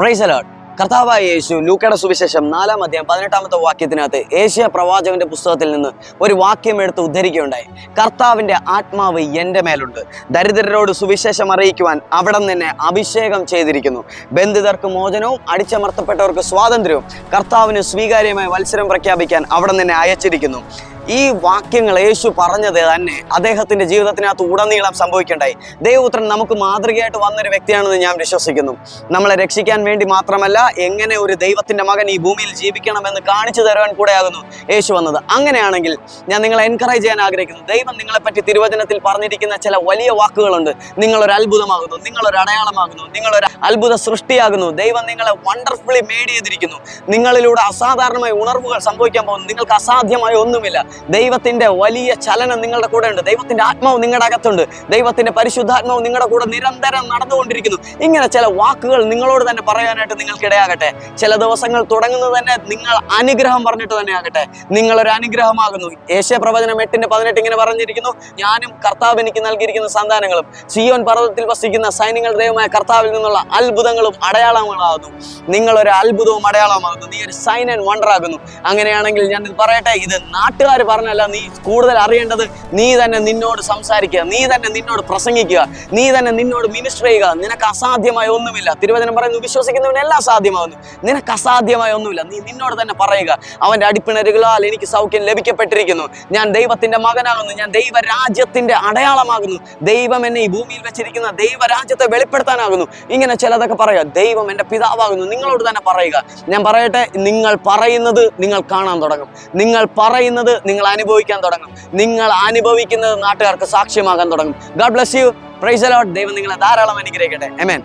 Praise the Lord. കർത്താവായ യേശു ലൂക്കയുടെ സുവിശേഷം 4-ാം അധ്യായം 18-ാമത്തെ വാക്യത്തിനകത്ത് ഏശയ്യാ പ്രവാചകന്റെ പുസ്തകത്തിൽ നിന്ന് ഒരു വാക്യം എടുത്ത് ഉദ്ധരിക്കുകയുണ്ടായി. കർത്താവിന്റെ ആത്മാവ് എൻ്റെ മേലുണ്ട്, ദരിദ്രരോട് സുവിശേഷം അറിയിക്കുവാൻ അവിടെ നിന്നെ അഭിഷേകം ചെയ്തിരിക്കുന്നു. ബന്ധിതർക്ക് മോചനവും അടിച്ചമർത്തപ്പെട്ടവർക്ക് സ്വാതന്ത്ര്യവും കർത്താവിന് സ്വീകാര്യമായ വത്സരം പ്രഖ്യാപിക്കാൻ അവിടെ നിന്നെ അയച്ചിരിക്കുന്നു. ഈ വാക്യങ്ങൾ യേശു പറഞ്ഞത് തന്നെ അദ്ദേഹത്തിന്റെ ജീവിതത്തിനകത്ത് ഉടനീളം സംഭവിക്കണ്ടായി. ദൈവപുത്രൻ നമുക്ക് മാതൃകയായിട്ട് വന്നൊരു വ്യക്തിയാണെന്ന് ഞാൻ വിശ്വസിക്കുന്നു. നമ്മളെ രക്ഷിക്കാൻ വേണ്ടി മാത്രമല്ല, എങ്ങനെ ഒരു ദൈവത്തിന്റെ മകൻ ഈ ഭൂമിയിൽ ജീവിക്കണമെന്ന് കാണിച്ചു തരുവാൻ കൂടെയാകുന്നു യേശു വന്നത്. അങ്ങനെയാണെങ്കിൽ ഞാൻ നിങ്ങളെ എൻകറേജ് ചെയ്യാൻ ആഗ്രഹിക്കുന്നു. ദൈവം നിങ്ങളെപ്പറ്റി തിരുവചനത്തിൽ പറഞ്ഞിരിക്കുന്ന ചില വലിയ വാക്കുകളുണ്ട്. നിങ്ങളൊരു അത്ഭുതമാകുന്നു, നിങ്ങളൊരു അടയാളമാകുന്നു, നിങ്ങളൊരു അത്ഭുത സൃഷ്ടിയാകുന്നു. ദൈവം നിങ്ങളെ വണ്ടർഫുള്ളി മേഡ് ചെയ്തിരിക്കുന്നു. നിങ്ങളിലൂടെ അസാധാരണമായ ഉണർവുകൾ സംഭവിക്കാൻ പോകുന്നു. നിങ്ങൾക്ക് അസാധ്യമായ ഒന്നുമില്ല. ദൈവത്തിന്റെ വലിയ ചലനം നിങ്ങളുടെ കൂടെ ഉണ്ട്. ദൈവത്തിന്റെ ആത്മാവ് നിങ്ങളുടെ അകത്തുണ്ട്. ദൈവത്തിന്റെ പരിശുദ്ധാത്മാവ് നിങ്ങളുടെ കൂടെ നിരന്തരം നടന്നുകൊണ്ടിരിക്കുന്നു. ഇങ്ങനെ ചില വാക്കുകൾ നിങ്ങളോട് തന്നെ പറയാനായിട്ട് നിങ്ങൾക്കിടയാകട്ടെ. ചില ദിവസങ്ങൾ തുടങ്ങുന്നത് തന്നെ നിങ്ങൾ അനുഗ്രഹം പറഞ്ഞിട്ട് തന്നെ ആകട്ടെ. നിങ്ങളൊരു അനുഗ്രഹമാകുന്നു. യേശയ്യാ പ്രവചനം 8:18 ഇങ്ങനെ പറഞ്ഞിരിക്കുന്നു: ഞാനും കർത്താവ് എനിക്ക് നൽകിയിരിക്കുന്ന സന്താനങ്ങളും സിയോൻ പർവ്വതത്തിൽ വസിക്കുന്ന സൈന്യങ്ങളുടെ ദൈവമായ കർത്താവിൽ നിന്നുള്ള അത്ഭുതങ്ങളും അടയാളങ്ങളാകുന്നു. നിങ്ങളൊരു അത്ഭുതവും അടയാളമാകുന്നു. നീ ഒരു സൈൻ ആൻഡ് വണ്ടർ ആകുന്നു. അങ്ങനെയാണെങ്കിൽ ഞാൻ പറയട്ടെ, ഇത് നാട്ടുകാർ പറഞ്ഞല്ല, നീ കൂടുതൽ അറിയേണ്ടത് നീ തന്നെ നിന്നോട് സംസാരിക്കുക, നീ തന്നെ നിന്നോട് പ്രസംഗിക്കുക, നീ തന്നെ നിന്നോട് മിനിസ്റ്റർ ചെയ്യുക. നിനക്ക് അസാധ്യമായ ഒന്നുമില്ല. തിരുവചനം പറയുന്നു, വിശ്വസിക്കുന്നവനെല്ലാം സാധ്യമാകുന്നു. നിനക്ക് അസാധ്യമായ ഒന്നുമില്ല. നീ നിന്നോട് തന്നെ പറയുക, അവന്റെ അടിപ്പിണരുകളാൽ എനിക്ക് സൗഖ്യം ലഭിക്കപ്പെട്ടിരിക്കുന്നു. ഞാൻ ദൈവത്തിന്റെ മകനാകുന്നു. ഞാൻ ദൈവരാജ്യത്തിന്റെ അടയാളമാകുന്നു. ദൈവം എന്നെ ഈ ഭൂമിയിൽ വെച്ചിരിക്കുന്ന ദൈവരാജ്യത്തെ വെളിപ്പെടുത്താനാകുന്നു. ഇങ്ങനെ ചിലതൊക്കെ പറയുക. ദൈവം എൻ്റെ പിതാവാകുന്നു. നിങ്ങളോട് തന്നെ പറയുക. ഞാൻ പറയട്ടെ, നിങ്ങൾ പറയുന്നത് നിങ്ങൾ കാണാൻ തുടങ്ങും. നിങ്ങൾ പറയുന്നത് നിങ്ങൾ അനുഭവിക്കാൻ തുടങ്ങും. നിങ്ങൾ അനുഭവിക്കുന്നത് നാട്ടുകാർക്ക് സാക്ഷ്യമാകാൻ തുടങ്ങും. God bless you. Praise the Lord. ദൈവം നിങ്ങളെ ധാരാളം അനുഗ്രഹിക്കട്ടെ. ആമേൻ.